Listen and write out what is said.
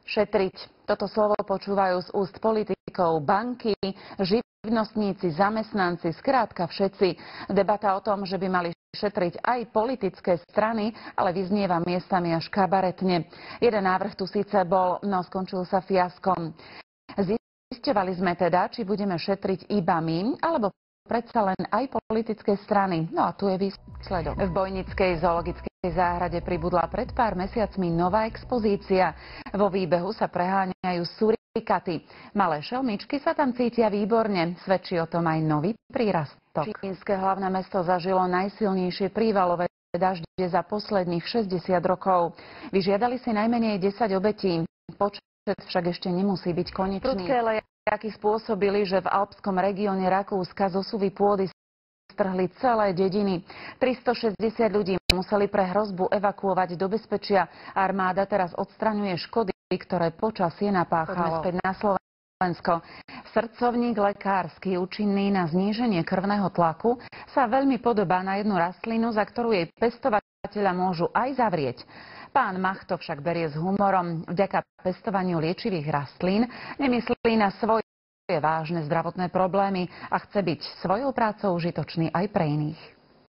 Šetriť. Toto slovo počúvajú z úst politikov, banky, živnostníci, zamestnanci, skrátka všetci. Debata o tom, že by mali šetriť aj politické strany, ale vyznieva miestami až kabaretne. Jeden návrh tu síce bol, no skončil sa fiaskom. Zisťovali sme teda, či budeme šetriť iba my, alebo predsa len aj politické strany. No a tu je výsledok. V Bojnickej zoologickej záhrade pribudla pred pár mesiacmi nová expozícia. Vo výbehu sa preháňajú surikaty. Malé šelmičky sa tam cítia výborne. Svedčí o tom aj nový prírastok. Čínske hlavné mesto zažilo najsilnejšie prívalové dažde za posledných 60 rokov. Vyžiadali si najmenej 10 obetí. Počet však ešte nemusí byť konečný. Prudké spôsobili, že v alpskom regióne Rakúska zo súvy pôdy strhli celé dediny. 360 ľudí museli pre hrozbu evakuovať do bezpečia. Armáda teraz odstraňuje škody, ktoré počasie napáchalo. Späť na Slovensko. Srdcovník lekársky účinný na zníženie krvného tlaku sa veľmi podobá na jednu rastlinu, za ktorú jej pestovateľa môžu aj zavrieť. Pán Mach to však berie s humorom. Vďaka pestovaniu liečivých rastlín nemyslí na svoje vážne zdravotné problémy a chce byť svojou prácou užitočný aj pre iných.